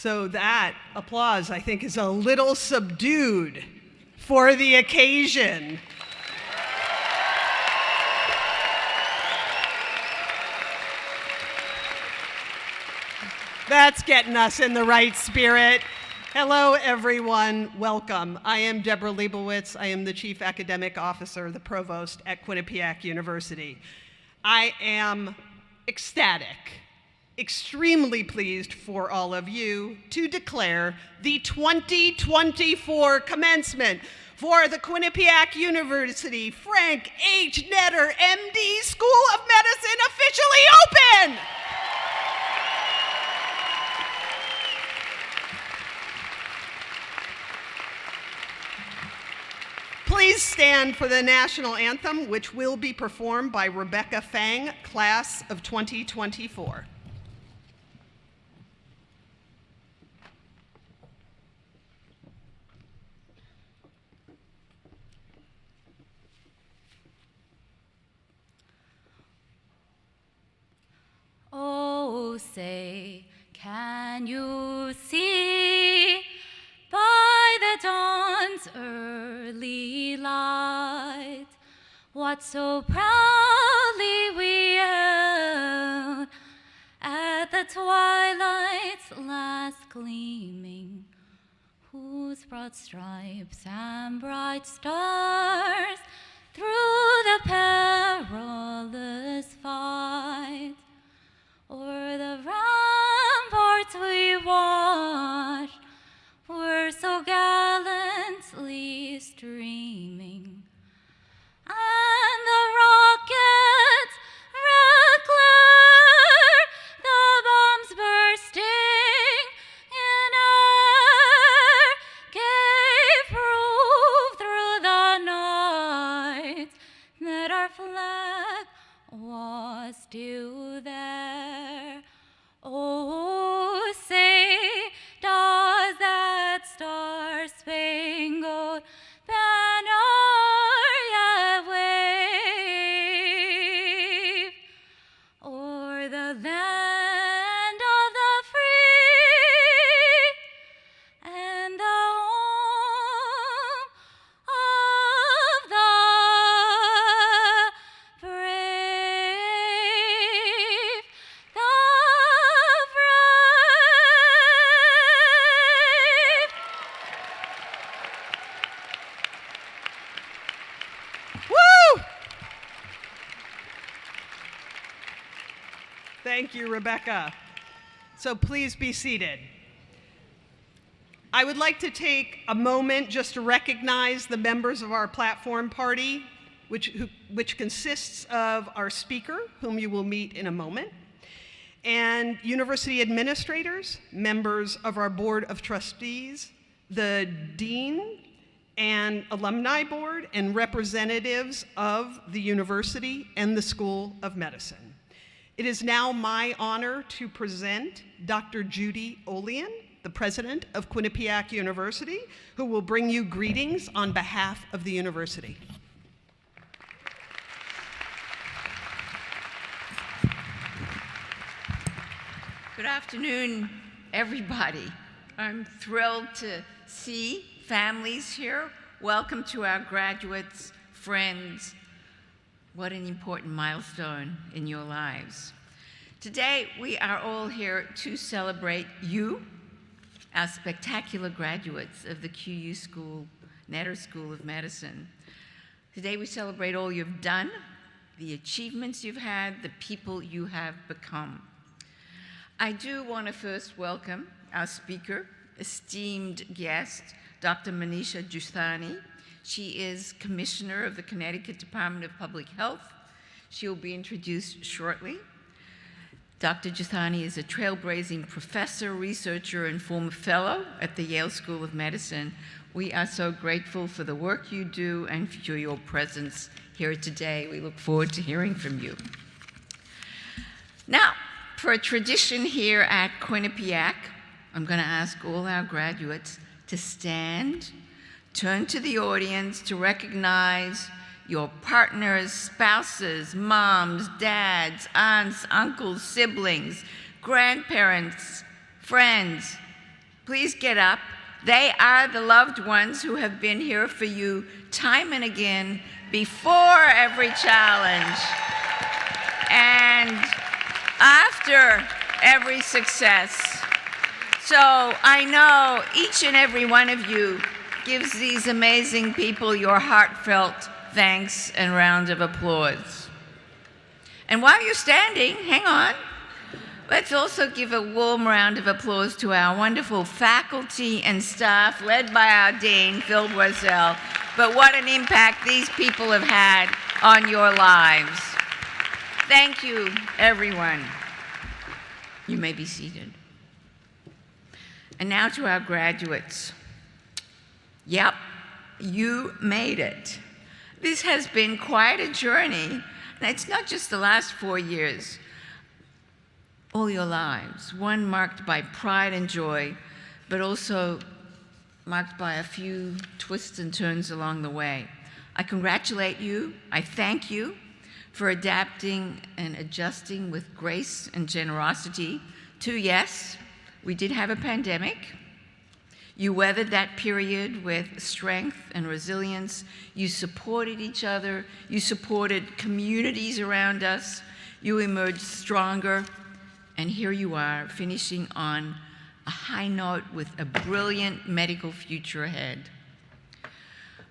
So that applause, I think, is a little subdued for the occasion. That's getting us in the right spirit. Hello, everyone. Welcome. I am Deborah Leibowitz. I am the Chief Academic Officer, the Provost at Quinnipiac University. I am ecstatic, extremely pleased for all of you to declare the 2024 commencement for the Quinnipiac University Frank H. Netter, MD, School of Medicine officially open! Please stand for the national anthem, which will be performed by Rebecca Fang, class of 2024. say, can you see by the dawn's early light what so proudly we hailed at the twilight's last gleaming, whose broad stripes and bright stars through the perilous fight o'er the ramparts we watched were so gallantly streaming, and the rockets red glare, the bombs bursting in air, gave proof through the night that our flag was still there. Oh, say, does that star-spangled banner yet wave o'er the land of the free and the home of the brave, the brave. Woo! Thank you, Rebecca. So please be seated. I would like to take a moment just to recognize the members of our platform party, which consists of our speaker, whom you will meet in a moment, and university administrators, members of our board of trustees, the dean and alumni board, and representatives of the university and the School of Medicine. It is now my honor to present Dr. Judy Olian, the president of Quinnipiac University, who will bring you greetings on behalf of the university. Good afternoon, everybody. I'm thrilled to see families here. Welcome to our graduates, friends. What an important milestone in your lives. Today, we are all here to celebrate you, our spectacular graduates of the QU School, Netter School of Medicine. Today, we celebrate all you've done, the achievements you've had, the people you have become. I do want to first welcome our speaker, esteemed guest, Dr. Manisha Juthani. She is Commissioner of the Connecticut Department of Public Health. She will be introduced shortly. Dr. Juthani is a trailblazing professor, researcher, and former fellow at the Yale School of Medicine. We are so grateful for the work you do and for your presence here today. We look forward to hearing from you. Now, for a tradition here at Quinnipiac, I'm going to ask all our graduates to stand, turn to the audience to recognize your partners, spouses, moms, dads, aunts, uncles, siblings, grandparents, friends. Please get up. They are the loved ones who have been here for you time and again before every challenge and after every success. So I know each and every one of you gives these amazing people your heartfelt thanks and round of applause. And while you're standing, hang on, let's also give a warm round of applause to our wonderful faculty and staff led by our dean, Phil Boiselle. But what an impact these people have had on your lives. Thank you, everyone. You may be seated. And now to our graduates. Yep, you made it. This has been quite a journey. And it's not just the last 4 years, all your lives. One marked by pride and joy, but also marked by a few twists and turns along the way. I congratulate you. I thank you for adapting and adjusting with grace and generosity Two, yes, we did have a pandemic. You weathered that period with strength and resilience. You supported each other. You supported communities around us. You emerged stronger. And here you are, finishing on a high note with a brilliant medical future ahead.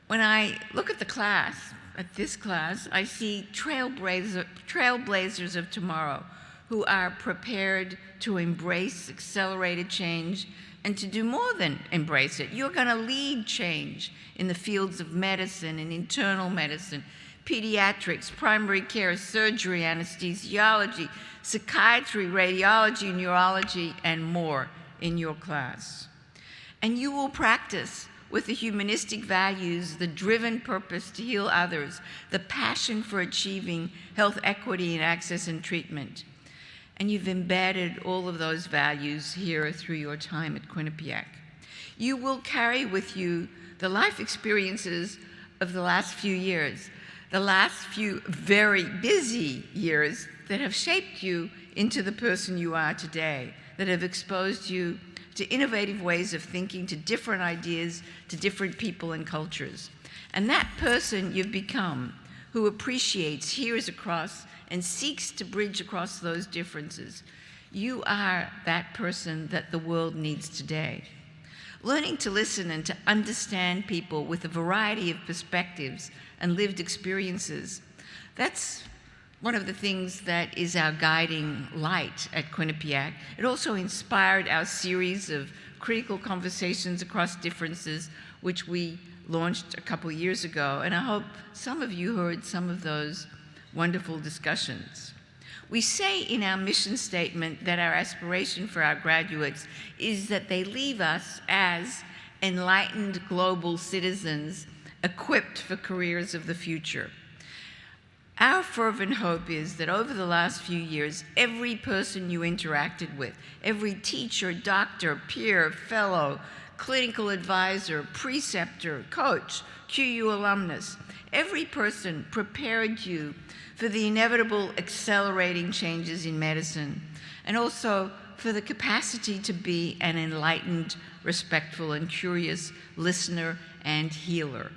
When I look at the class, at this class, I see trailblazers of tomorrow who are prepared to embrace accelerated change and to do more than embrace it. You're going to lead change in the fields of medicine and internal medicine, pediatrics, primary care, surgery, anesthesiology, psychiatry, radiology, neurology, and more in your class. And you will practice with the humanistic values, the driven purpose to heal others, the passion for achieving health equity and access and treatment. And you've embedded all of those values here through your time at Quinnipiac. You will carry with you the life experiences of the last few years, the last few very busy years that have shaped you into the person you are today, that have exposed you to innovative ways of thinking, to different ideas, to different people and cultures. And that person you've become, who appreciates, hears across, and seeks to bridge across those differences, you are that person that the world needs today. Learning to listen and to understand people with a variety of perspectives and lived experiences, that's one of the things that is our guiding light at Quinnipiac. It also inspired our series of critical conversations across differences, which we launched a couple years ago, and I hope some of you heard some of those wonderful discussions. We say in our mission statement that our aspiration for our graduates is that they leave us as enlightened global citizens equipped for careers of the future. Our fervent hope is that over the last few years, every person you interacted with, every teacher, doctor, peer, fellow, clinical advisor, preceptor, coach, QU alumnus, every person prepared you for the inevitable accelerating changes in medicine, and also for the capacity to be an enlightened, respectful, and curious listener and healer.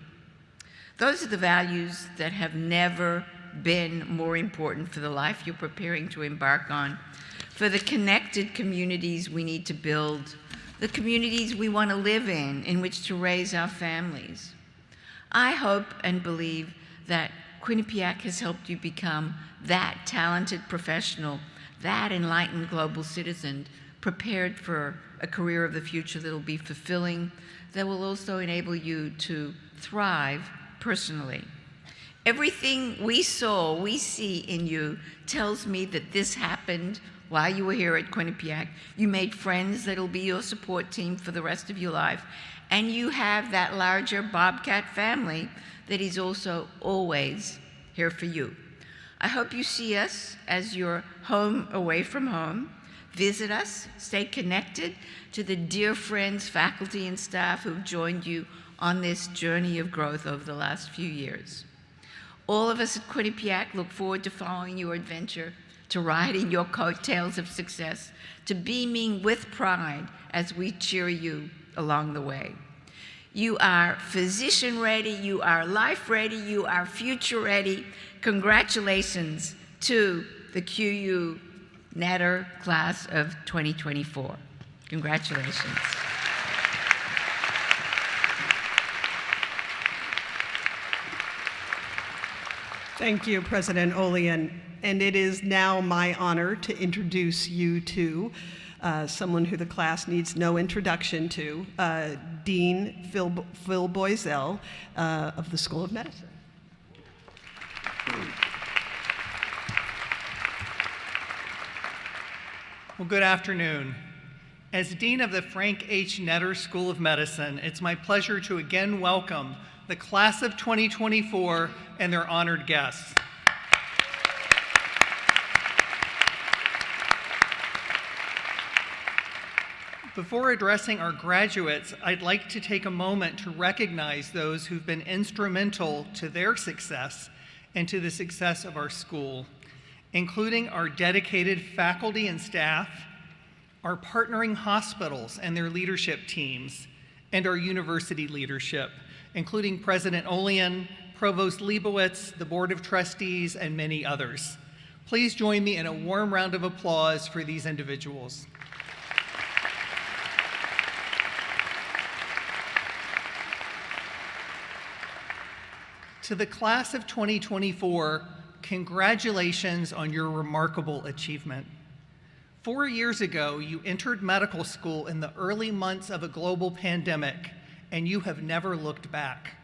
Those are the values that have never been more important for the life you're preparing to embark on, for the connected communities we need to build, the communities we want to live in which to raise our families. I hope and believe that Quinnipiac has helped you become that talented professional, that enlightened global citizen, prepared for a career of the future that will be fulfilling, that will also enable you to thrive personally. Everything we see in you tells me that this happened while you were here at Quinnipiac. You made friends that'll be your support team for the rest of your life. And you have that larger Bobcat family that is also always here for you. I hope you see us as your home away from home. Visit us, stay connected to the dear friends, faculty, and staff who've joined you on this journey of growth over the last few years. All of us at Quinnipiac look forward to following your adventure, to riding your coattails of success, to beaming with pride as we cheer you along the way. You are physician ready, you are life ready, you are future ready. Congratulations to the QU Natter class of 2024. Congratulations. Thank you, President Olian. And it is now my honor to introduce you to someone who the class needs no introduction to, Dean Phil Boisel of the School of Medicine. Well, good afternoon. As Dean of the Frank H. Netter School of Medicine, it's my pleasure to again welcome the class of 2024 and their honored guests. Before addressing our graduates, I'd like to take a moment to recognize those who've been instrumental to their success and to the success of our school, including our dedicated faculty and staff, our partnering hospitals and their leadership teams, and our university leadership, including President Olean, Provost Leibowitz, the Board of Trustees, and many others. Please join me in a warm round of applause for these individuals. To the class of 2024, congratulations on your remarkable achievement. 4 years ago, you entered medical school in the early months of a global pandemic, and you have never looked back.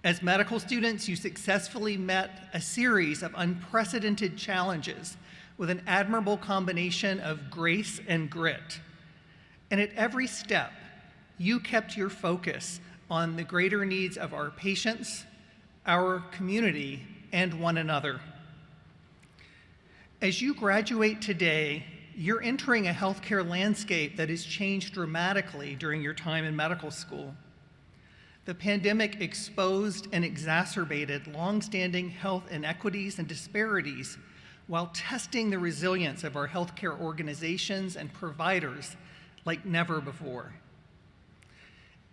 As medical students, you successfully met a series of unprecedented challenges with an admirable combination of grace and grit. And at every step, you kept your focus on the greater needs of our patients, our community, and one another. As you graduate today, you're entering a healthcare landscape that has changed dramatically during your time in medical school. The pandemic exposed and exacerbated longstanding health inequities and disparities while testing the resilience of our healthcare organizations and providers like never before.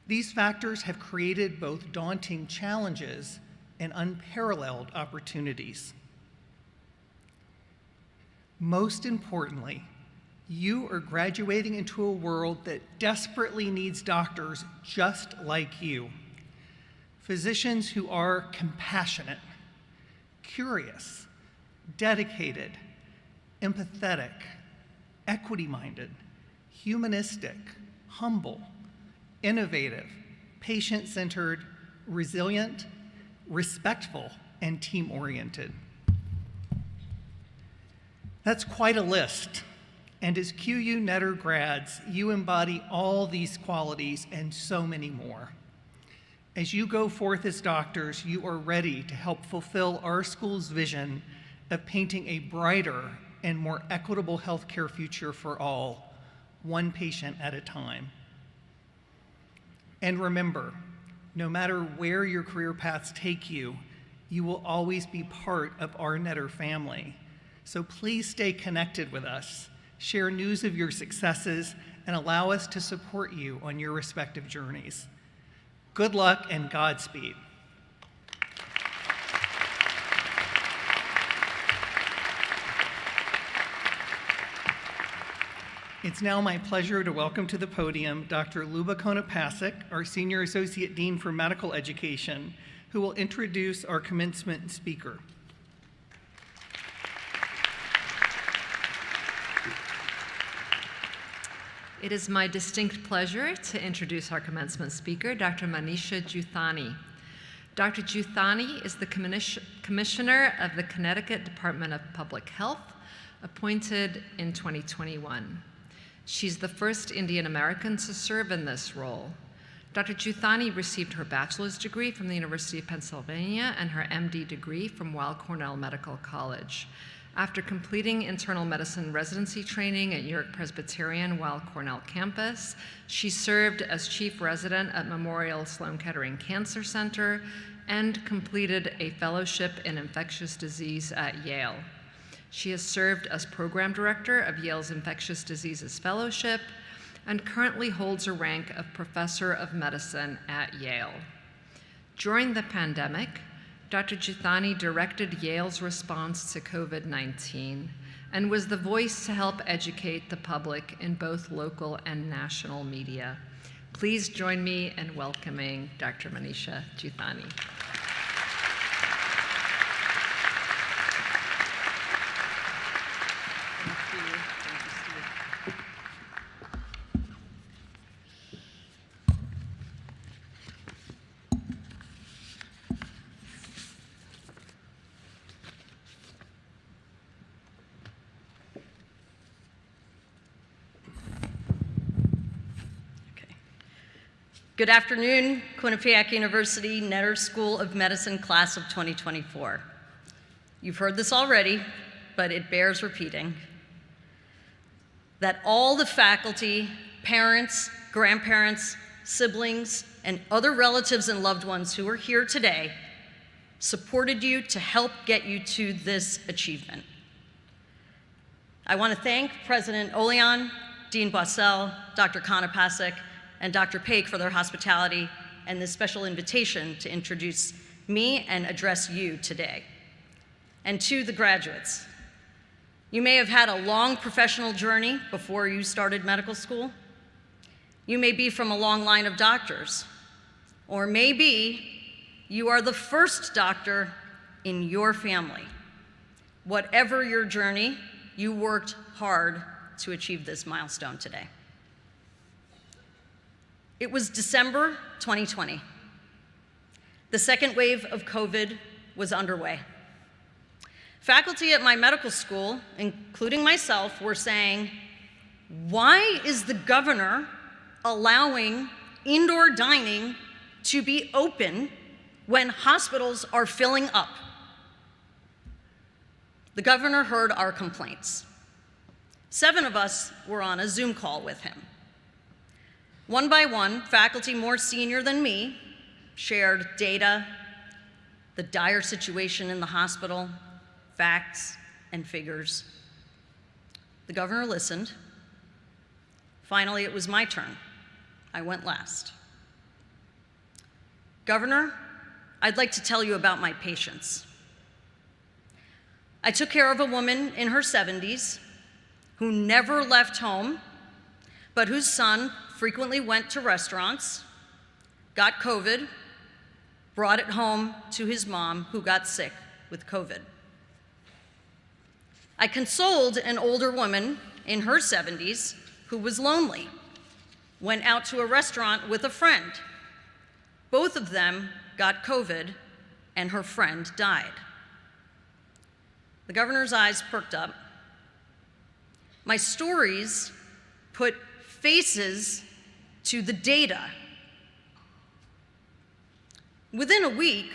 These factors have created both daunting challenges and unparalleled opportunities. Most importantly, you are graduating into a world that desperately needs doctors just like you. Physicians who are compassionate, curious, dedicated, empathetic, equity-minded, humanistic, humble, innovative, patient-centered, resilient, respectful, and team-oriented. That's quite a list. And as QU Netter grads, you embody all these qualities and so many more. As you go forth as doctors, you are ready to help fulfill our school's vision of painting a brighter and more equitable healthcare future for all, one patient at a time. And remember, no matter where your career paths take you, you will always be part of our Netter family. So please stay connected with us, share news of your successes, and allow us to support you on your respective journeys. Good luck and Godspeed. It's now my pleasure to welcome to the podium Dr. Luba Quinnipiac, our Senior Associate Dean for Medical Education, who will introduce our commencement speaker. It is my distinct pleasure to introduce our commencement speaker, Dr. Manisha Juthani. Dr. Juthani is the Commissioner of the Connecticut Department of Public Health, appointed in 2021. She's the first Indian American to serve in this role. Dr. Juthani received her bachelor's degree from the University of Pennsylvania and her MD degree from Weill Cornell Medical College. After completing internal medicine residency training at York Presbyterian Weill Cornell campus, she served as chief resident at Memorial Sloan Kettering Cancer Center and completed a fellowship in infectious disease at Yale. She has served as program director of Yale's Infectious Diseases Fellowship and currently holds a rank of professor of medicine at Yale. During the pandemic, Dr. Juthani directed Yale's response to COVID-19 and was the voice to help educate the public in both local and national media. Please join me in welcoming Dr. Manisha Juthani. Good afternoon, Quinnipiac University Netter School of Medicine class of 2024. You've heard this already, but it bears repeating. That all the faculty, parents, grandparents, siblings, and other relatives and loved ones who are here today supported you to help get you to this achievement. I want to thank President Olean, Dean Boissel, Dr. Quinnipiac, and Dr. Paik for their hospitality and this special invitation to introduce me and address you today. And to the graduates, you may have had a long professional journey before you started medical school. You may be from a long line of doctors, or maybe you are the first doctor in your family. Whatever your journey, you worked hard to achieve this milestone today. It was December 2020. The second wave of COVID was underway. Faculty at my medical school, including myself, were saying, why is the governor allowing indoor dining to be open when hospitals are filling up? The governor heard our complaints. 7 of us were on a Zoom call with him. One by one, faculty more senior than me shared data, the dire situation in the hospital, facts and figures. The governor listened. Finally, it was my turn. I went last. Governor, I'd like to tell you about my patients. I took care of a woman in her 70s who never left home, but whose son frequently went to restaurants, got COVID, brought it home to his mom who got sick with COVID. I consoled an older woman in her 70s who was lonely, went out to a restaurant with a friend. Both of them got COVID and her friend died. The governor's eyes perked up. My stories put faces to the data. Within a week,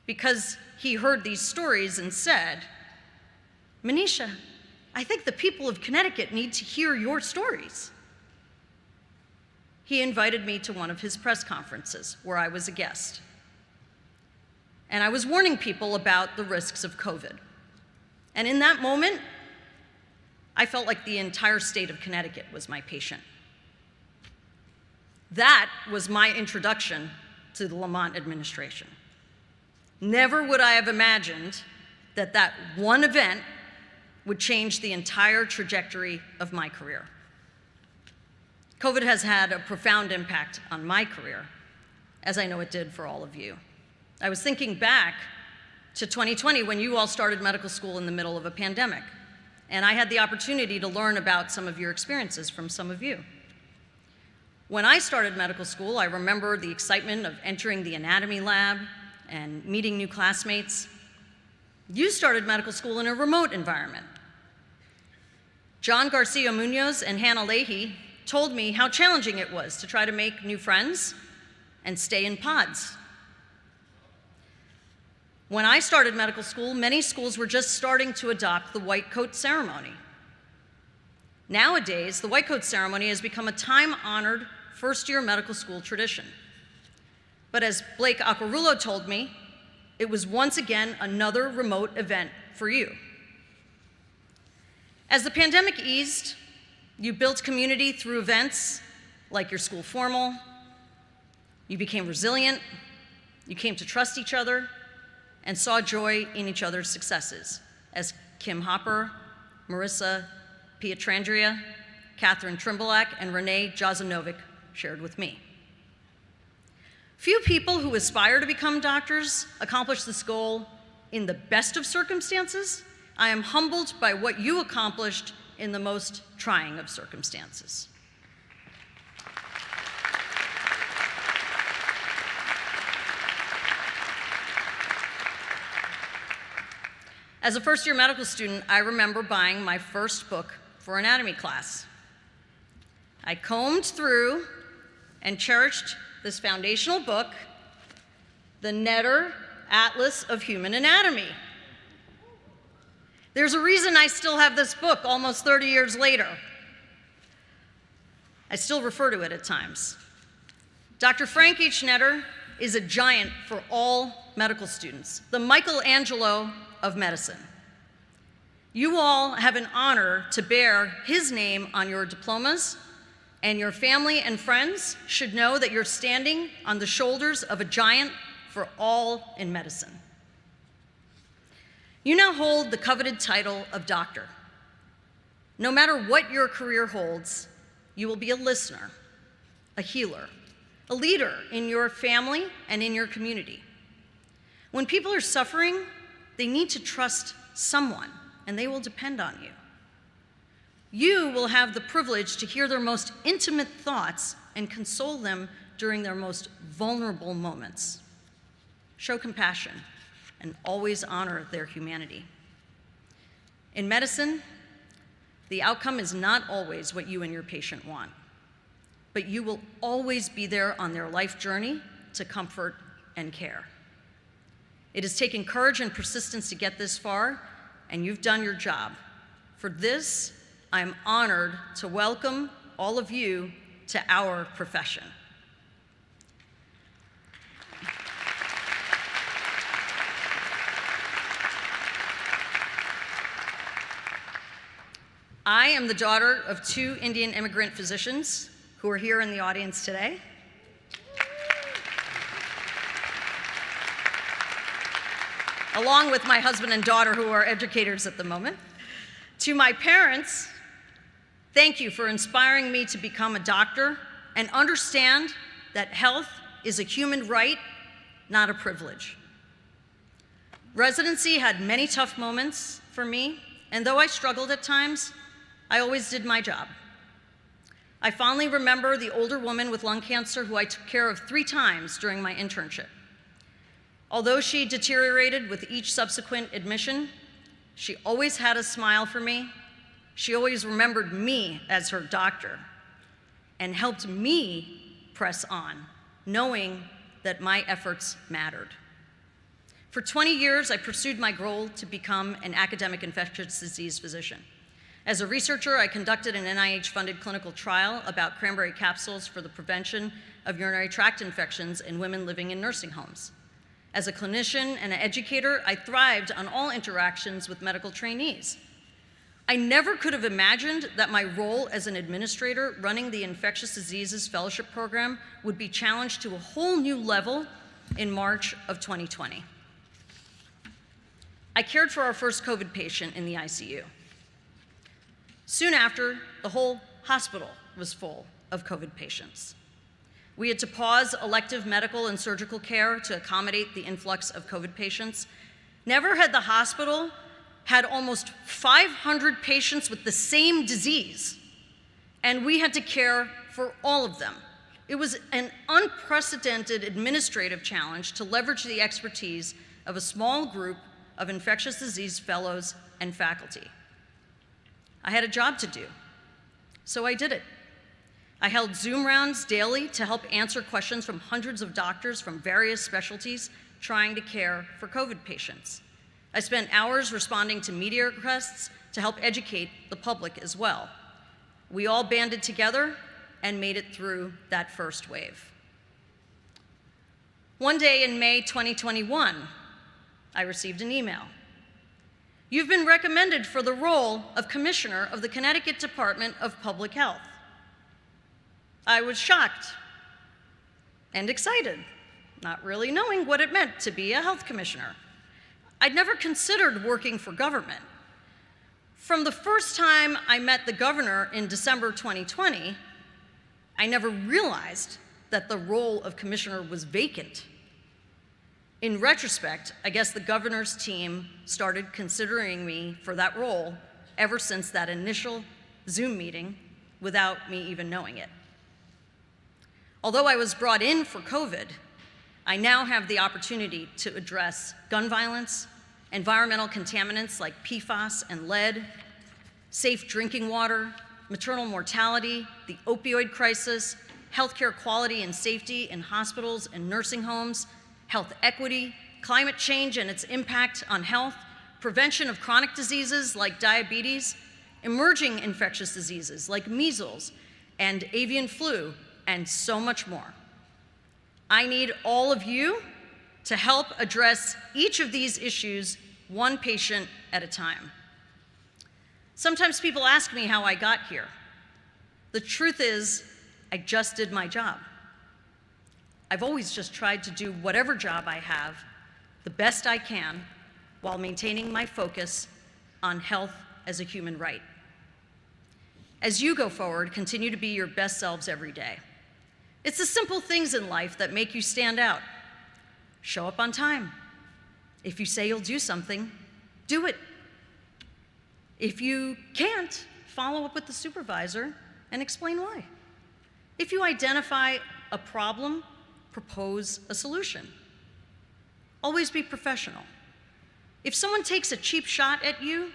because he heard these stories and said, Manisha, I think the people of Connecticut need to hear your stories. He invited me to one of his press conferences where I was a guest. And I was warning people about the risks of COVID. And in that moment, I felt like the entire state of Connecticut was my patient. That was my introduction to the Lamont administration. Never would I have imagined that that one event would change the entire trajectory of my career. COVID has had a profound impact on my career, as I know it did for all of you. I was thinking back to 2020 when you all started medical school in the middle of a pandemic, and I had the opportunity to learn about some of your experiences from some of you. When I started medical school, I remember the excitement of entering the anatomy lab and meeting new classmates. You started medical school in a remote environment. John Garcia Munoz and Hannah Leahy told me how challenging it was to try to make new friends and stay in pods. When I started medical school, many schools were just starting to adopt the white coat ceremony. Nowadays, the white coat ceremony has become a time-honored first-year medical school tradition. But as Blake Acquarullo told me, it was once again another remote event for you. As the pandemic eased, you built community through events like your school formal. You became resilient. You came to trust each other and saw joy in each other's successes, as Kim Hopper, Marissa Pietrandria, Catherine Trimblak, and Renee Jazanovic shared with me. Few people who aspire to become doctors accomplish this goal in the best of circumstances. I am humbled by what you accomplished in the most trying of circumstances. As a first-year medical student, I remember buying my first book for anatomy class. I combed through and cherished this foundational book, the Netter Atlas of Human Anatomy. There's a reason I still have this book almost 30 years later. I still refer to it at times. Dr. Frank H. Netter is a giant for all medical students, the Michelangelo of medicine. You all have an honor to bear his name on your diplomas, and your family and friends should know that you're standing on the shoulders of a giant for all in medicine. You now hold the coveted title of doctor. No matter what your career holds, you will be a listener, a healer, a leader in your family and in your community. When people are suffering, they need to trust someone, and they will depend on you. You will have the privilege to hear their most intimate thoughts and console them during their most vulnerable moments. Show compassion and always honor their humanity. In medicine, the outcome is not always what you and your patient want, but you will always be there on their life journey to comfort and care. It has taken courage and persistence to get this far, and you've done your job. For this, I am honored to welcome all of you to our profession. I am the daughter of 2 Indian immigrant physicians who are here in the audience today. Along with my husband and daughter who are educators at the moment. To my parents, thank you for inspiring me to become a doctor and understand that health is a human right, not a privilege. Residency had many tough moments for me, and though I struggled at times, I always did my job. I fondly remember the older woman with lung cancer who I took care of 3 times during my internship. Although she deteriorated with each subsequent admission, she always had a smile for me. She always remembered me as her doctor and helped me press on, knowing that my efforts mattered. For 20 years, I pursued my goal to become an academic infectious disease physician. As a researcher, I conducted an NIH-funded clinical trial about cranberry capsules for the prevention of urinary tract infections in women living in nursing homes. As a clinician and an educator, I thrived on all interactions with medical trainees. I never could have imagined that my role as an administrator running the Infectious Diseases Fellowship Program would be challenged to a whole new level in March of 2020. I cared for our first COVID patient in the ICU. Soon after, the whole hospital was full of COVID patients. We had to pause elective medical and surgical care to accommodate the influx of COVID patients. Never had the hospital had almost 500 patients with the same disease, and we had to care for all of them. It was an unprecedented administrative challenge to leverage the expertise of a small group of infectious disease fellows and faculty. I had a job to do, so I did it. I held Zoom rounds daily to help answer questions from hundreds of doctors from various specialties trying to care for COVID patients. I spent hours responding to media requests to help educate the public as well. We all banded together and made it through that first wave. One day in May 2021, I received an email. You've been recommended for the role of Commissioner of the Connecticut Department of Public Health. I was shocked and excited, not really knowing what it meant to be a health commissioner. I'd never considered working for government. From the first time I met the governor in December 2020, I never realized that the role of commissioner was vacant. In retrospect, I guess the governor's team started considering me for that role ever since that initial Zoom meeting without me even knowing it. Although I was brought in for COVID, I now have the opportunity to address gun violence, environmental contaminants like PFAS and lead, safe drinking water, maternal mortality, the opioid crisis, healthcare quality and safety in hospitals and nursing homes, health equity, climate change and its impact on health, prevention of chronic diseases like diabetes, emerging infectious diseases like measles and avian flu, and so much more. I need all of you to help address each of these issues one patient at a time. Sometimes people ask me how I got here. The truth is, I just did my job. I've always just tried to do whatever job I have the best I can while maintaining my focus on health as a human right. As you go forward, continue to be your best selves every day. It's the simple things in life that make you stand out. Show up on time. If you say you'll do something, do it. If you can't, follow up with the supervisor and explain why. If you identify a problem, propose a solution. Always be professional. If someone takes a cheap shot at you,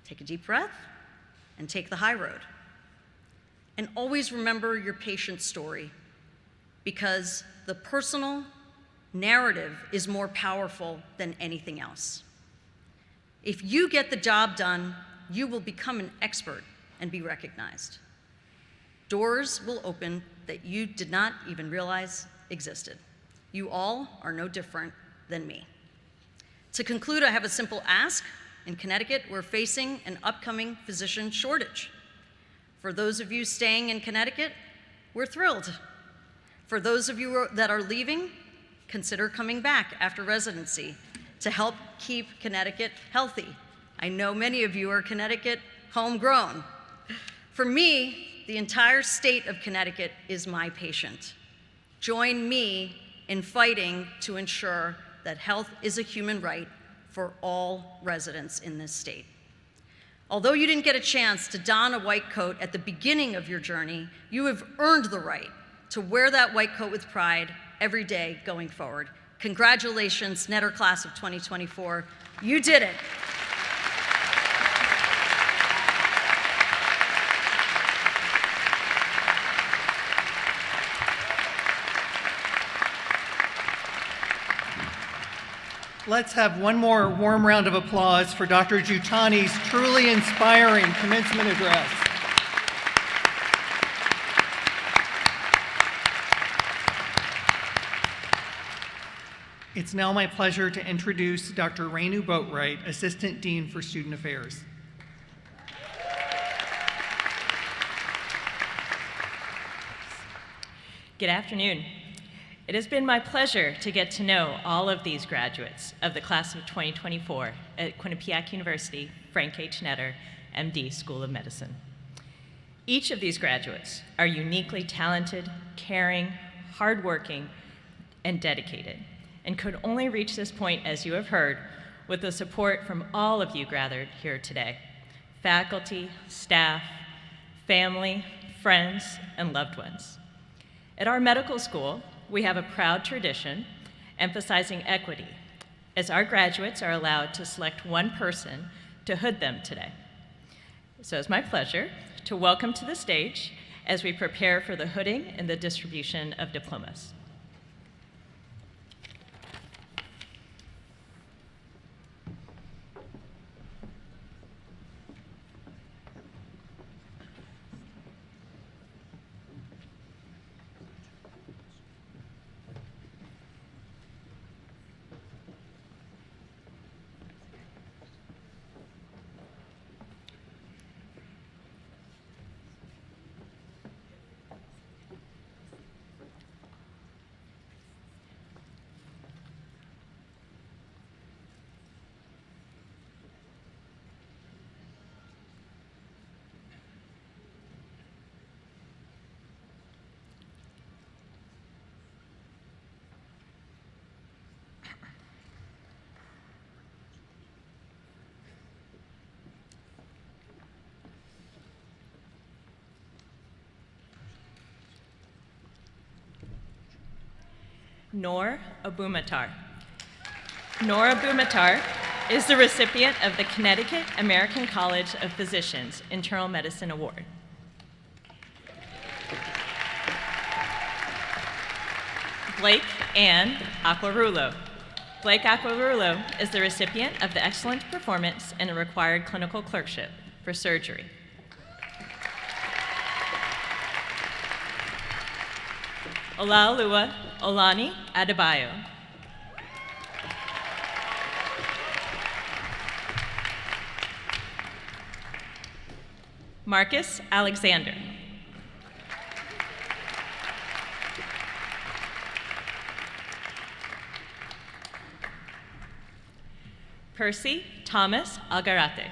take a deep breath and take the high road. And always remember your patient's story, because the personal narrative is more powerful than anything else. If you get the job done, you will become an expert and be recognized. Doors will open that you did not even realize existed. You all are no different than me. To conclude, I have a simple ask. In Connecticut, we're facing an upcoming physician shortage. For those of you staying in Connecticut, we're thrilled. For those of you that are leaving, consider coming back after residency to help keep Connecticut healthy. I know many of you are Connecticut homegrown. For me, the entire state of Connecticut is my patient. Join me in fighting to ensure that health is a human right for all residents in this state. Although you didn't get a chance to don a white coat at the beginning of your journey, you have earned the right to wear that white coat with pride every day going forward. Congratulations, Netter Class of 2024. You did it. Let's have one more warm round of applause for Dr. Giuttani's truly inspiring commencement address. It's now my pleasure to introduce Dr. Renu Boatwright, Assistant Dean for Student Affairs. Good afternoon. It has been my pleasure to get to know all of these graduates of the class of 2024 at Quinnipiac University, Frank H. Netter, MD, School of Medicine. Each of these graduates are uniquely talented, caring, hardworking, and dedicated, and could only reach this point, as you have heard, with the support from all of you gathered here today: faculty, staff, family, friends, and loved ones. At our medical school, we have a proud tradition emphasizing equity, as our graduates are allowed to select one person to hood them today. So it's my pleasure to welcome to the stage as we prepare for the hooding and the distribution of diplomas. Noor Abumatar. Noor Abumatar is the recipient of the Connecticut American College of Physicians Internal Medicine Award. Blake Ann Aquarulo. Blake Aquarulo is the recipient of the Excellent Performance in a Required Clinical Clerkship for Surgery. Olaoluwa Olani Adebayo. Marcus Alexander. Percy Thomas Algarate.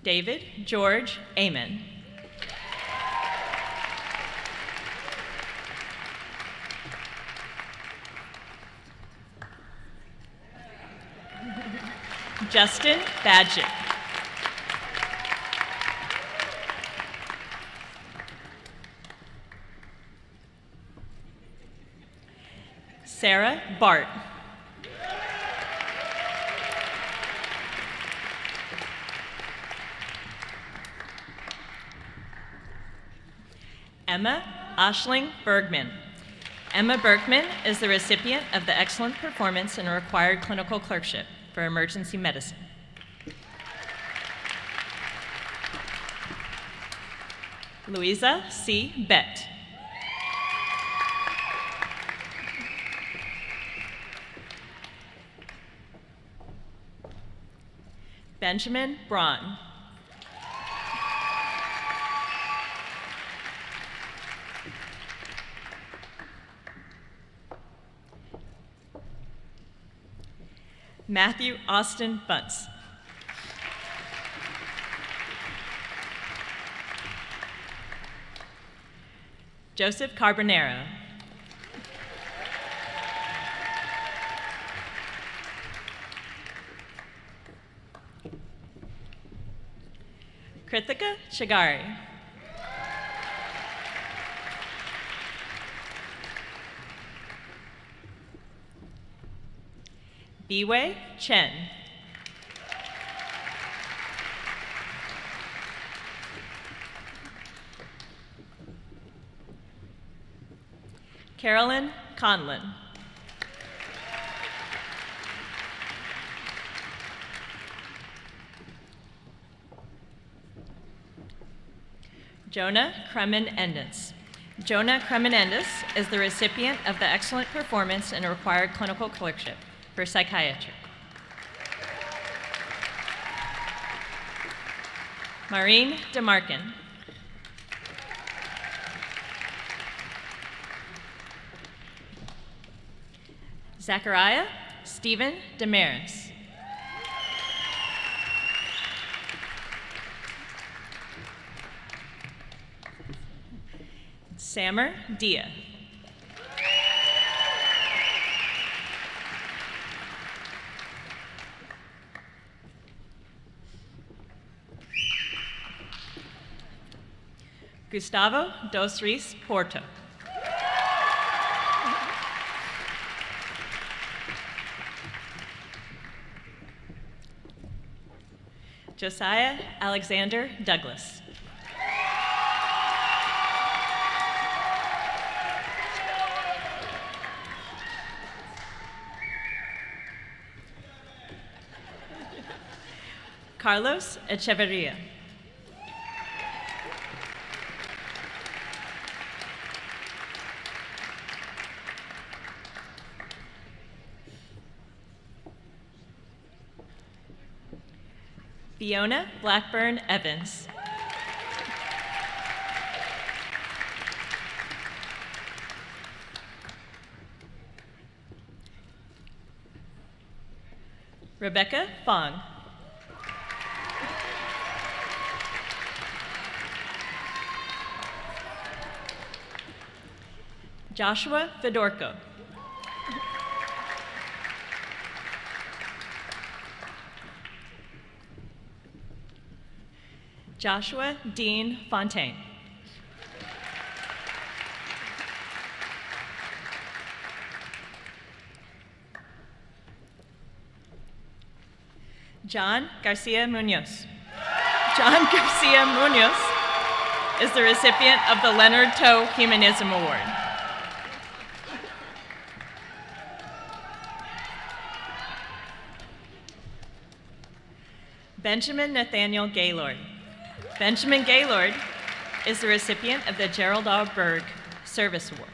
David George Amen. Justin Badgett. Sarah Bart. Emma Ashling Bergman. Emma Bergman is the recipient of the Excellent Performance in a Required Clinical Clerkship for Emergency Medicine. Louisa C. Bett. Benjamin Braun. Matthew Austin Bunce. Joseph Carbonero. Krithika Chagari. Biwei Chen. Carolyn Conlon. Jonah Kremen-Endens. Jonah Kremen-Endens is the recipient of the Excellent Performance in a Required Clinical Clerkship for Psychiatry. Maureen DeMarkin. Zachariah Stephen Damaris. Samer Dia. Gustavo Dos Reis Porto. Josiah Alexander Douglas. Carlos Echeverria. Fiona Blackburn Evans. Rebecca Fong. Joshua Fedorko. Joshua Dean Fontaine. John Garcia Munoz. John Garcia Munoz is the recipient of the Leonard Toe Humanism Award. Benjamin Nathaniel Gaylord. Benjamin Gaylord is the recipient of the Gerald R. Berg Service Award.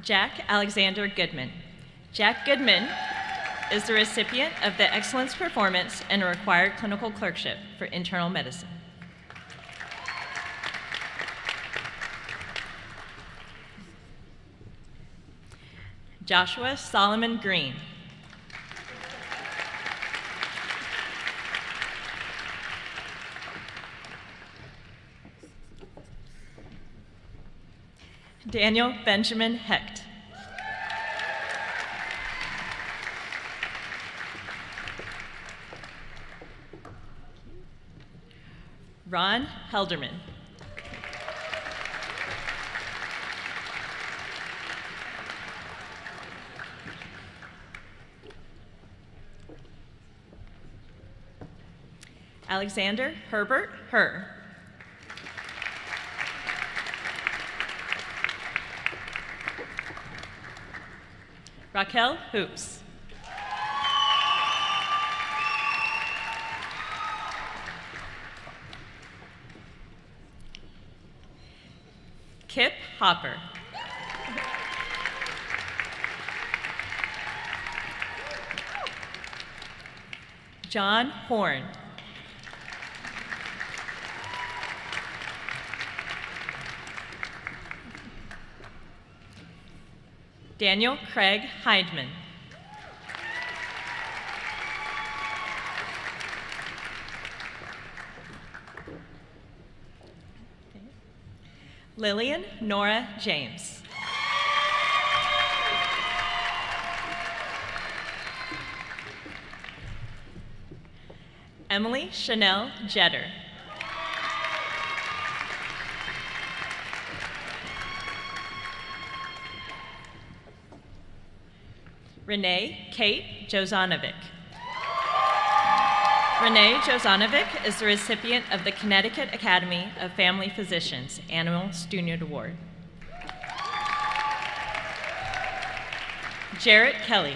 Jack Alexander Goodman. Jack Goodman is the recipient of the Excellence Performance and Required Clinical Clerkship for Internal Medicine. Joshua Solomon Green. Daniel Benjamin Hecht. Ron Helderman. Alexander Herbert Herr. Raquel Hoops. Kip Hopper. John Horn. Daniel Craig Heidman. Lillian Nora James. Emily Chanel Jetter. Renee Kate Jozanovic. Renee Jozanovic is the recipient of the Connecticut Academy of Family Physicians Annual Student Award. Jarrett Kelly.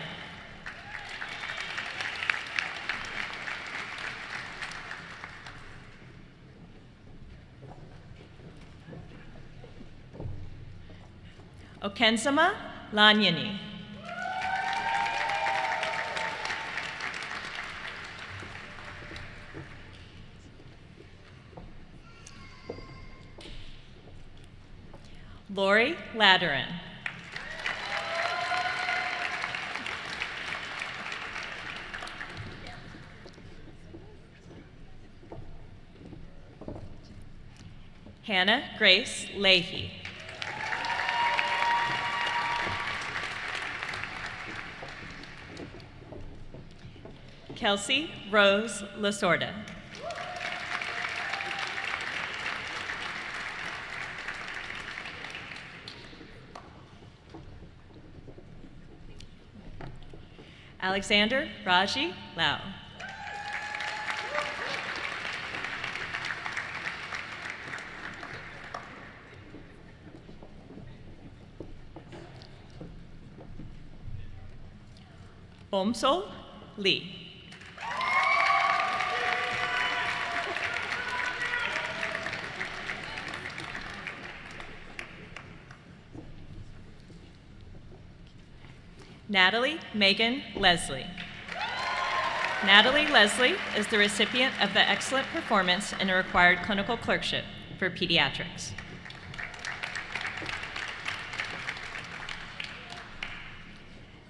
Okenzama Lanyani. Lori Lateran. Hannah Grace Leahy. Kelsey Rose Lasorda. Alexander Raji Lau. Omsol Lee. Natalie Megan Leslie. Natalie Leslie is the recipient of the Excellent Performance in a Required Clinical Clerkship for Pediatrics.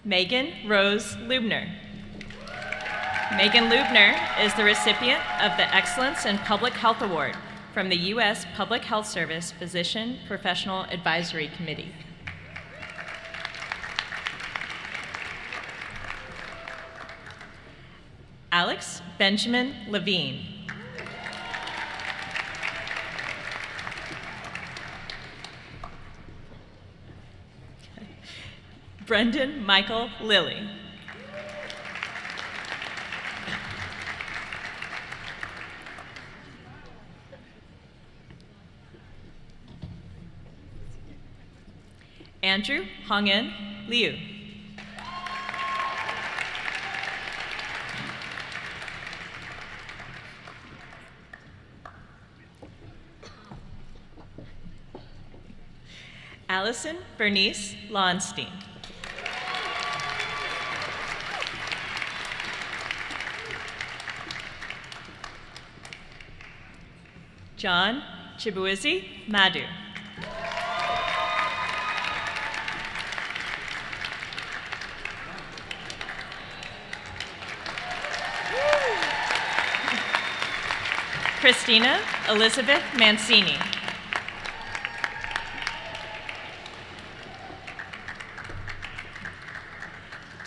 Megan Rose Lubner. Megan Lubner is the recipient of the Excellence in Public Health Award from the U.S. Public Health Service Physician Professional Advisory Committee. Alex Benjamin Levine. Brendan Michael Lilly. Andrew Hongin Liu. Allison Bernice Launstein. John Chibuizi Madu. Christina Elizabeth Mancini.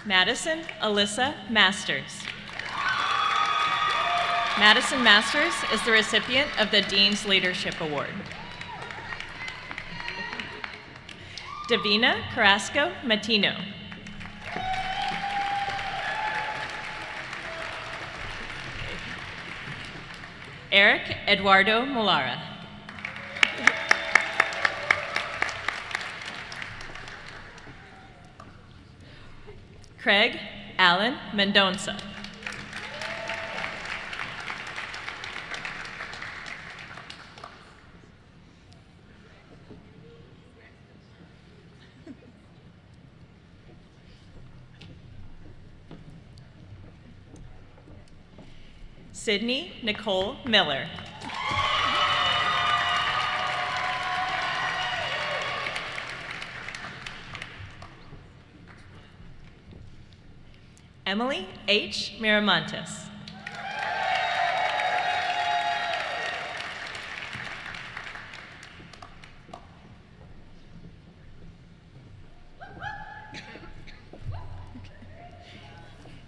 Madison Alyssa Masters. Madison Masters is the recipient of the Dean's Leadership Award. Davina Carrasco Matino. Eric Eduardo Molara. Craig Allen Mendonça. Sydney Nicole Miller. Emily H. Miramontes.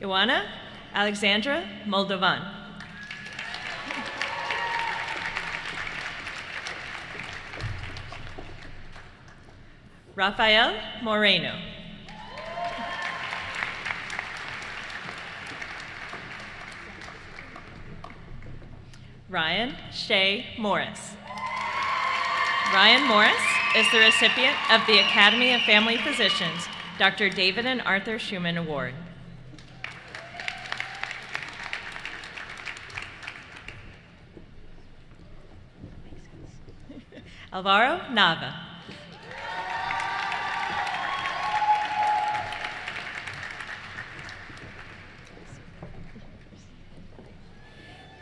Ioana Alexandra Moldovan. Rafael Moreno. Ryan Shea Morris. Ryan Morris is the recipient of the Academy of Family Physicians Dr. David and Arthur Schumann Award. Alvaro Nava.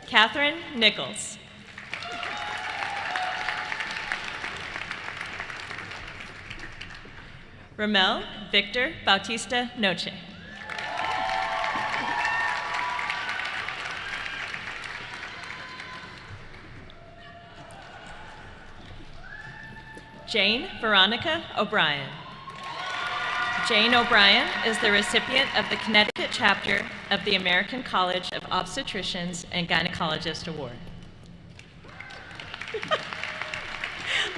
Catherine Nichols. Ramel Victor Bautista Noche. Jane Veronica O'Brien. Jane O'Brien is the recipient of the Connecticut chapter of the American College of Obstetricians and Gynecologists Award.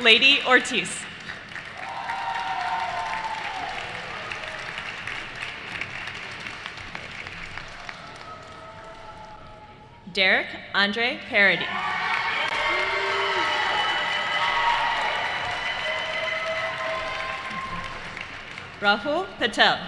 Lady Ortiz. Derek Andre Parody. Rahul Patel.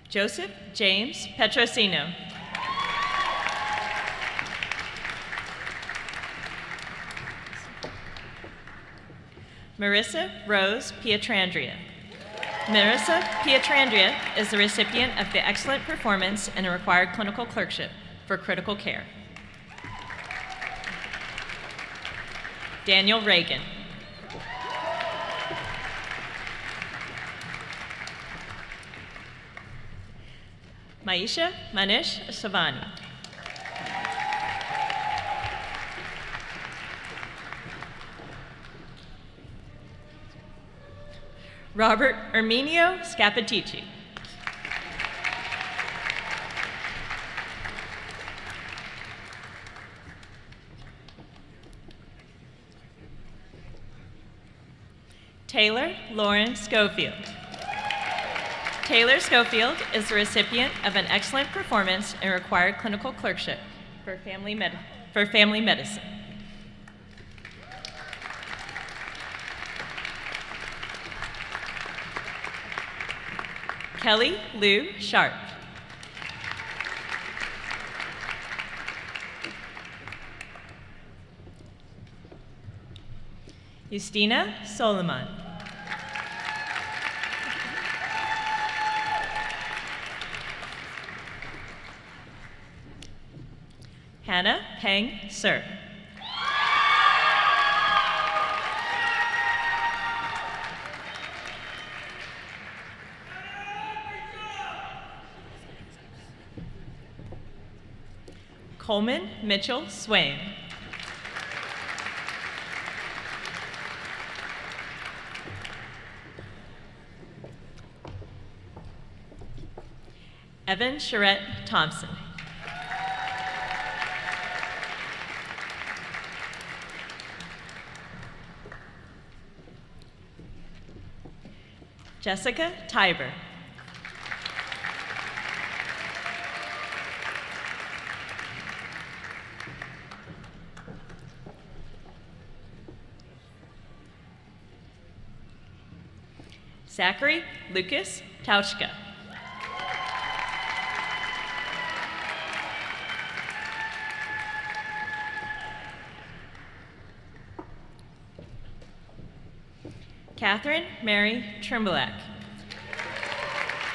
Joseph James Petrosino. Marissa Rose Pietrandria. Marissa Pietrandria is the recipient of the Excellent Performance and a Required Clinical Clerkship for Critical Care. Daniel Reagan. Maisha Manish Savani. Robert Erminio Scapitici. Taylor Lauren Schofield. Taylor Schofield is the recipient of an Excellent Performance and Required Clinical Clerkship for family medicine. Kelly Lou Sharp. Justina Solomon. Hannah Peng Sir. Coleman Mitchell Swain. Evan Charette Thompson. Jessica Tiber. Zachary Lucas Tauchka. Catherine Mary Trimbalak.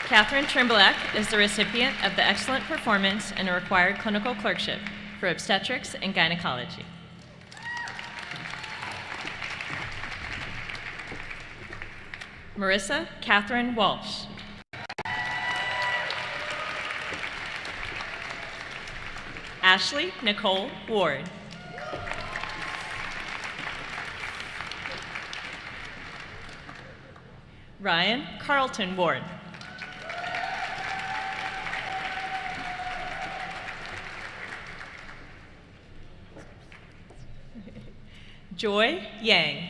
Catherine Trimbalak is the recipient of the Excellent Performance in a Required Clinical Clerkship for Obstetrics and Gynecology. Marissa Catherine Walsh. Ashley Nicole Ward. Ryan Carlton Ward. Joy Yang.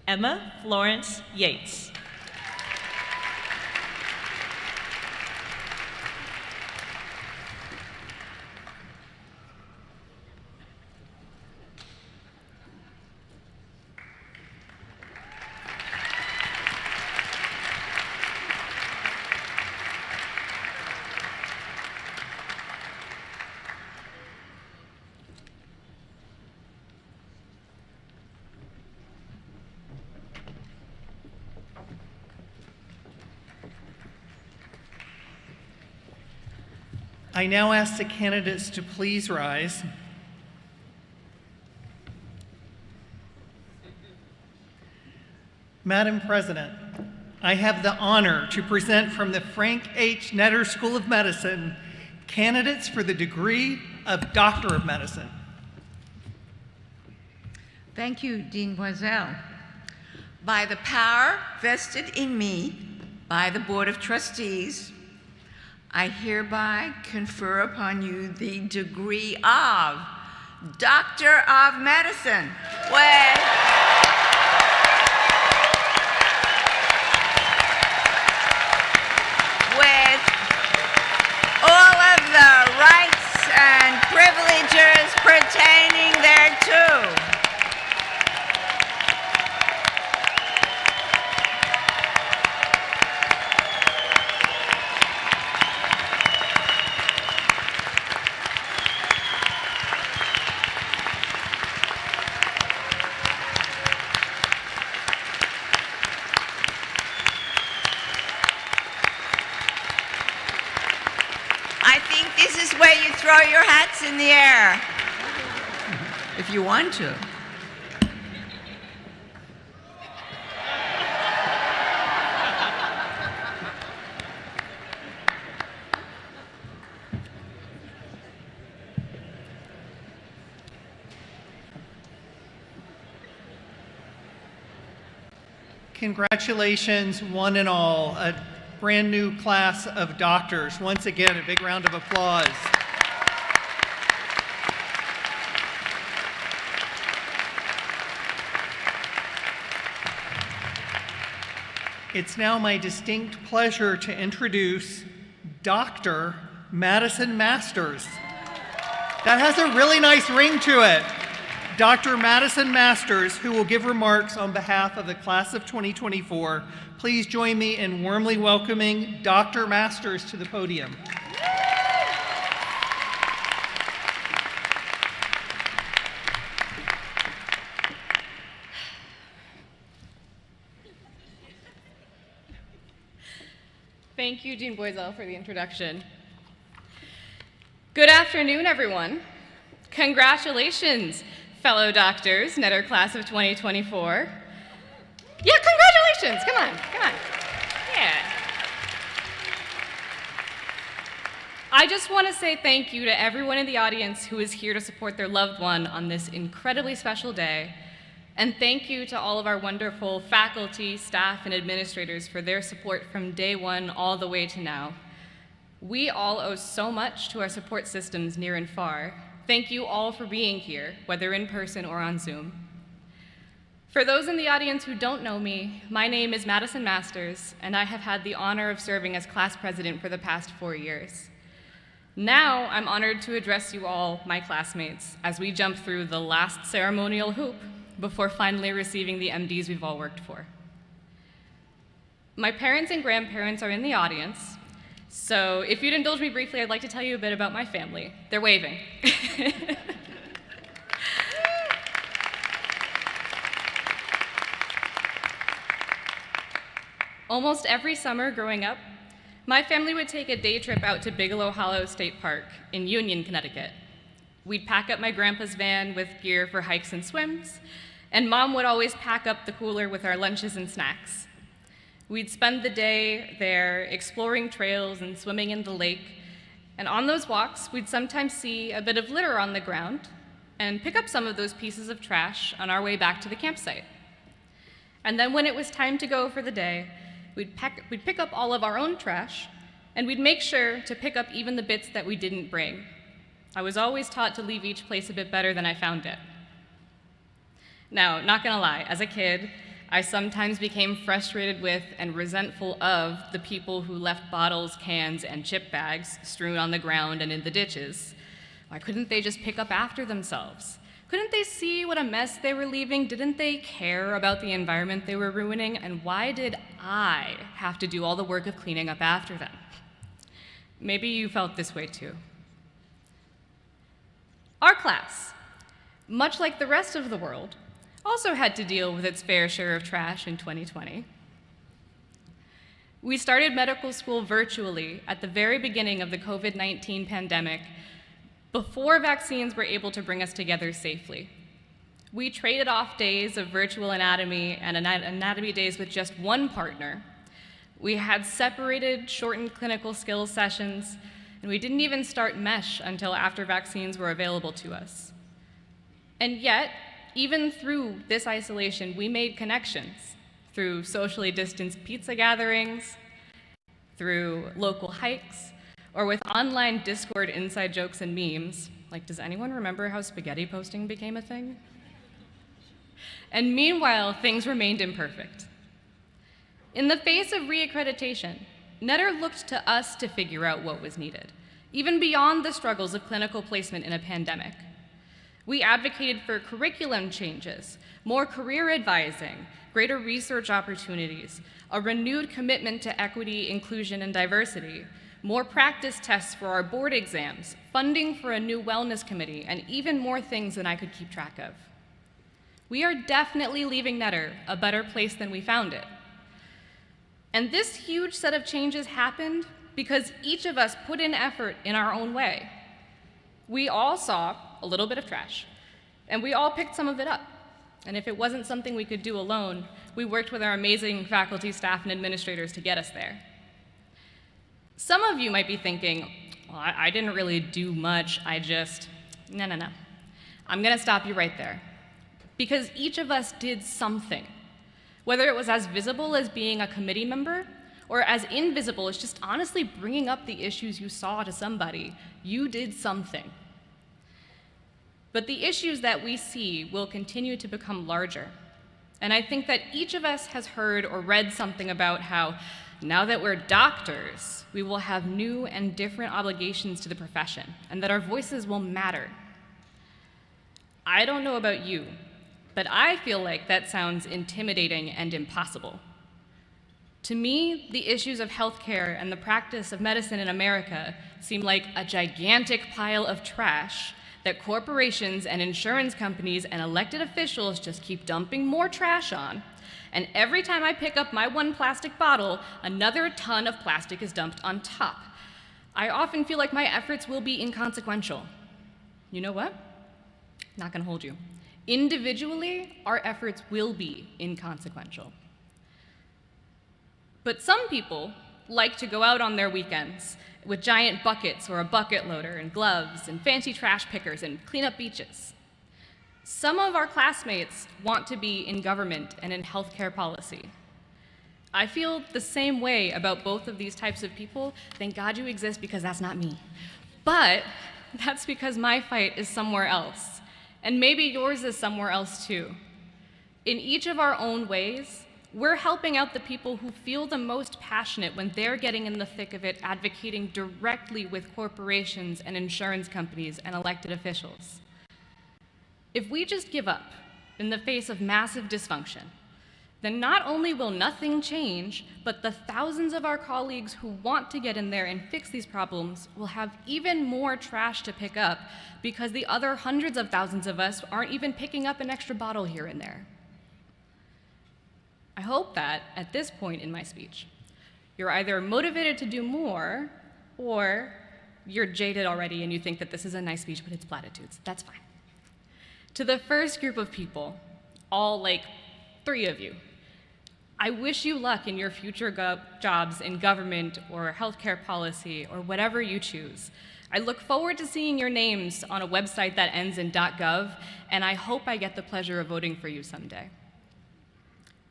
Emma Florence Yates. I now ask the candidates to please rise. Madam President, I have the honor to present from the Frank H. Netter School of Medicine candidates for the degree of Doctor of Medicine. Thank you, Dean Boiselle. By the power vested in me by the Board of Trustees, I hereby confer upon you the degree of Doctor of Medicine with all of the rights and privileges pertaining thereto. Where you throw your hats in the air, if you want to. Congratulations, one and all. A brand new class of doctors. Once again, a big round of applause. It's now my distinct pleasure to introduce Dr. Madison Masters. That has a really nice ring to it. Dr. Madison Masters, who will give remarks on behalf of the class of 2024. Please join me in warmly welcoming Dr. Masters to the podium. Thank you, Dean Boisel, for the introduction. Good afternoon, everyone. Congratulations, fellow doctors, Netter class of 2024. Yeah, congratulations, come on. Yeah. I just want to say thank you to everyone in the audience who is here to support their loved one on this incredibly special day. And thank you to all of our wonderful faculty, staff, and administrators for their support from day one all the way to now. We all owe so much to our support systems near and far. Thank you all for being here, whether in person or on Zoom. For those in the audience who don't know me, my name is Madison Masters, and I have had the honor of serving as class president for the past 4 years. Now I'm honored to address you all, my classmates, as we jump through the last ceremonial hoop before finally receiving the MDs we've all worked for. My parents and grandparents are in the audience, so if you'd indulge me briefly, I'd like to tell you a bit about my family. They're waving. Almost every summer growing up, my family would take a day trip out to Bigelow Hollow State Park in Union, Connecticut. We'd pack up my grandpa's van with gear for hikes and swims, and Mom would always pack up the cooler with our lunches and snacks. We'd spend the day there exploring trails and swimming in the lake, and on those walks, we'd sometimes see a bit of litter on the ground and pick up some of those pieces of trash on our way back to the campsite. And then when it was time to go for the day, we'd pick up all of our own trash, and we'd make sure to pick up even the bits that we didn't bring. I was always taught to leave each place a bit better than I found it. Now, not gonna lie, as a kid, I sometimes became frustrated with and resentful of the people who left bottles, cans, and chip bags strewn on the ground and in the ditches. Why couldn't they just pick up after themselves? Couldn't they see what a mess they were leaving? Didn't they care about the environment they were ruining? And why did I have to do all the work of cleaning up after them? Maybe you felt this way too. Our class, much like the rest of the world, also had to deal with its fair share of trash in 2020. We started medical school virtually at the very beginning of the COVID-19 pandemic, before vaccines were able to bring us together safely. We traded off days of virtual anatomy and anatomy days with just one partner. We had separated, shortened clinical skills sessions, and we didn't even start MESH until after vaccines were available to us. And yet, even through this isolation, we made connections through socially distanced pizza gatherings, through local hikes, or with online Discord inside jokes and memes. Like, does anyone remember how spaghetti posting became a thing? And meanwhile, things remained imperfect. In the face of reaccreditation, Netter looked to us to figure out what was needed, even beyond the struggles of clinical placement in a pandemic. We advocated for curriculum changes, more career advising, greater research opportunities, a renewed commitment to equity, inclusion, and diversity, more practice tests for our board exams, funding for a new wellness committee, and even more things than I could keep track of. We are definitely leaving Netter a better place than we found it. And this huge set of changes happened because each of us put in effort in our own way. We all saw a little bit of trash, and we all picked some of it up. And if it wasn't something we could do alone, we worked with our amazing faculty, staff, and administrators to get us there. Some of you might be thinking, well, I didn't really do much, no. I'm gonna stop you right there. Because each of us did something. Whether it was as visible as being a committee member, or as invisible as just honestly bringing up the issues you saw to somebody, you did something. But the issues that we see will continue to become larger. And I think that each of us has heard or read something about how now that we're doctors, we will have new and different obligations to the profession, and that our voices will matter. I don't know about you, but I feel like that sounds intimidating and impossible. To me, the issues of healthcare and the practice of medicine in America seem like a gigantic pile of trash that corporations and insurance companies and elected officials just keep dumping more trash on. And every time I pick up my one plastic bottle, another ton of plastic is dumped on top. I often feel like my efforts will be inconsequential. You know what? Not gonna hold you. Individually, our efforts will be inconsequential. But some people like to go out on their weekends with giant buckets or a bucket loader and gloves and fancy trash pickers and clean up beaches. Some of our classmates want to be in government and in healthcare policy. I feel the same way about both of these types of people. Thank God you exist, because that's not me. But that's because my fight is somewhere else. And maybe yours is somewhere else too. In each of our own ways, we're helping out the people who feel the most passionate when they're getting in the thick of it, advocating directly with corporations and insurance companies and elected officials. If we just give up in the face of massive dysfunction, then not only will nothing change, but the thousands of our colleagues who want to get in there and fix these problems will have even more trash to pick up, because the other hundreds of thousands of us aren't even picking up an extra bottle here and there. I hope that, at this point in my speech, you're either motivated to do more, or you're jaded already and you think that this is a nice speech, but it's platitudes. That's fine. To the first group of people, all like 3 of you, I wish you luck in your future jobs in government or healthcare policy or whatever you choose. I look forward to seeing your names on a website that ends in .gov, and I hope I get the pleasure of voting for you someday.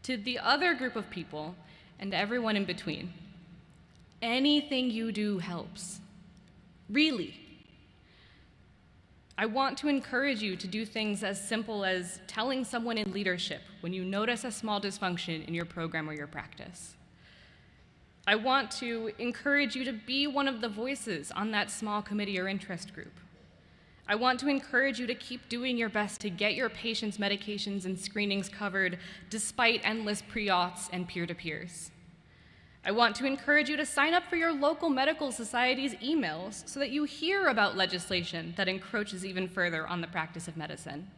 To the other group of people, and everyone in between, anything you do helps. Really. I want to encourage you to do things as simple as telling someone in leadership when you notice a small dysfunction in your program or your practice. I want to encourage you to be one of the voices on that small committee or interest group. I want to encourage you to keep doing your best to get your patients' medications and screenings covered despite endless pre-auths and peer-to-peers. I want to encourage you to sign up for your local medical society's emails so that you hear about legislation that encroaches even further on the practice of medicine.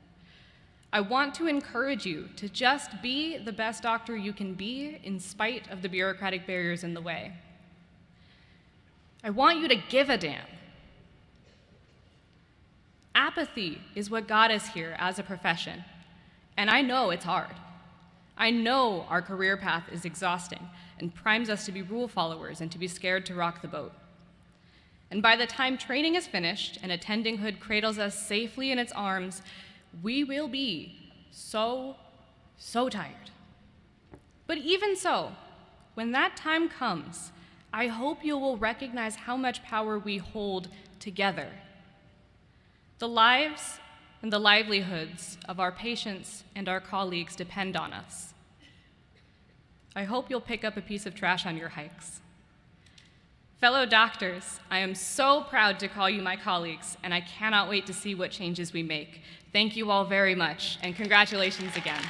I want to encourage you to just be the best doctor you can be in spite of the bureaucratic barriers in the way. I want you to give a damn. Apathy is what got us here as a profession, and I know it's hard. I know our career path is exhausting and primes us to be rule followers and to be scared to rock the boat. And by the time training is finished and attendinghood cradles us safely in its arms, we will be so tired. But even so, when that time comes, I hope you will recognize how much power we hold together. The lives and the livelihoods of our patients and our colleagues depend on us. I hope you'll pick up a piece of trash on your hikes. Fellow doctors, I am so proud to call you my colleagues, and I cannot wait to see what changes we make. Thank you all very much, and congratulations again.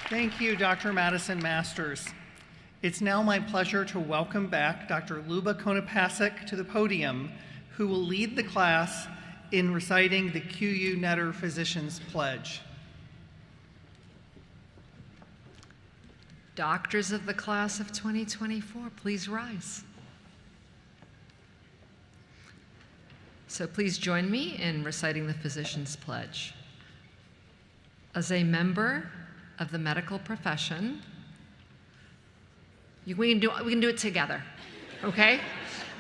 Thank you, Dr. Madison Masters. It's now my pleasure to welcome back Dr. Luba Quinnipiac to the podium, who will lead the class in reciting the QU Netter Physician's Pledge. Doctors of the class of 2024, please rise. So please join me in reciting the Physician's Pledge. As a member of the medical profession, we can do it together, okay?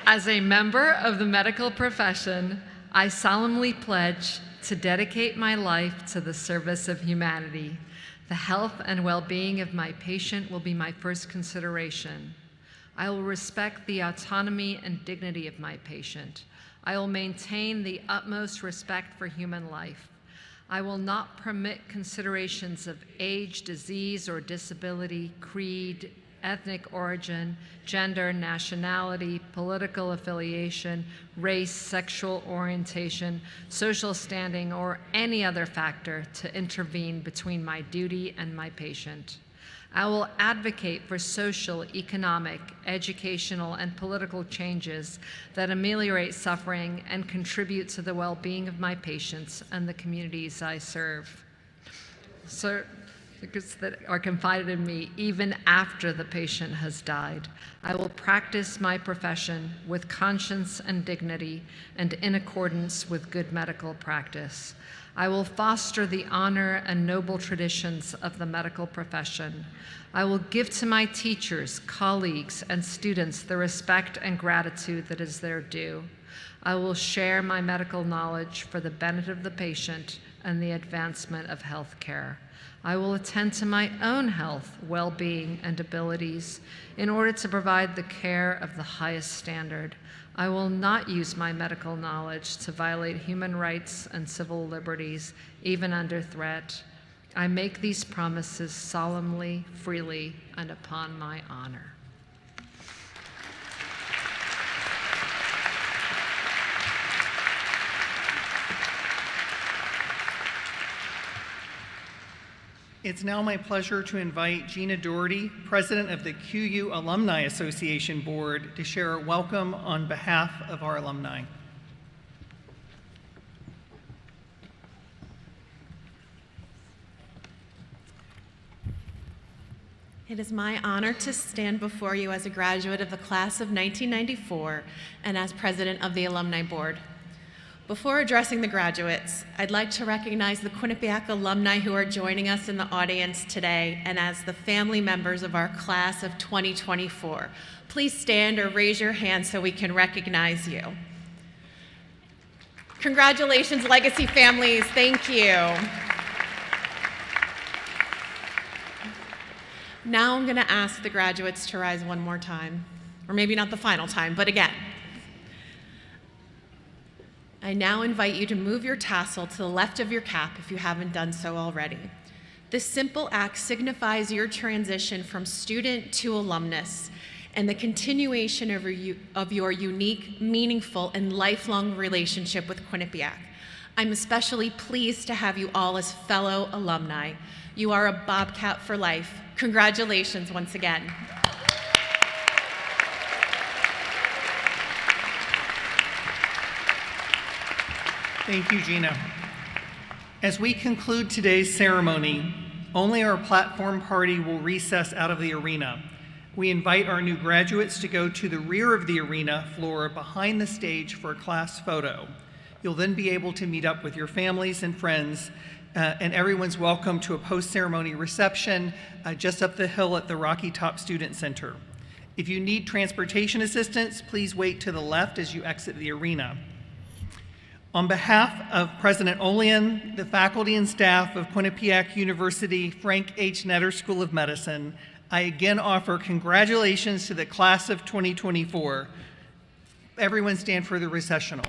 As a member of the medical profession, I solemnly pledge to dedicate my life to the service of humanity. The health and well-being of my patient will be my first consideration. I will respect the autonomy and dignity of my patient. I will maintain the utmost respect for human life. I will not permit considerations of age, disease, or disability, creed, ethnic origin, gender, nationality, political affiliation, race, sexual orientation, social standing, or any other factor to intervene between my duty and my patient. I will advocate for social, economic, educational, and political changes that ameliorate suffering and contribute to the well-being of my patients and the communities I serve. Because that are confided in me even after the patient has died. I will practice my profession with conscience and dignity and in accordance with good medical practice. I will foster the honor and noble traditions of the medical profession. I will give to my teachers, colleagues, and students the respect and gratitude that is their due. I will share my medical knowledge for the benefit of the patient and the advancement of health care. I will attend to my own health, well-being, and abilities in order to provide the care of the highest standard. I will not use my medical knowledge to violate human rights and civil liberties, even under threat. I make these promises solemnly, freely, and upon my honor. It's now my pleasure to invite Gina Doherty, President of the QU Alumni Association Board, to share a welcome on behalf of our alumni. It is my honor to stand before you as a graduate of the class of 1994 and as President of the Alumni Board. Before addressing the graduates, I'd like to recognize the Quinnipiac alumni who are joining us in the audience today and as the family members of our class of 2024. Please stand or raise your hand so we can recognize you. Congratulations, Legacy families. Thank you. Now I'm going to ask the graduates to rise one more time, or maybe not the final time, but again. I now invite you to move your tassel to the left of your cap if you haven't done so already. This simple act signifies your transition from student to alumnus and the continuation of your unique, meaningful, and lifelong relationship with Quinnipiac. I'm especially pleased to have you all as fellow alumni. You are a Bobcat for life. Congratulations once again. Thank you, Gina. As we conclude today's ceremony, only our platform party will recess out of the arena. We invite our new graduates to go to the rear of the arena floor behind the stage for a class photo. You'll then be able to meet up with your families and friends, and everyone's welcome to a post-ceremony reception just up the hill at the Rocky Top Student Center. If you need transportation assistance, please wait to the left as you exit the arena. On behalf of President Olian, the faculty and staff of Quinnipiac University Frank H. Netter School of Medicine, I again offer congratulations to the class of 2024. Everyone stand for the recessional.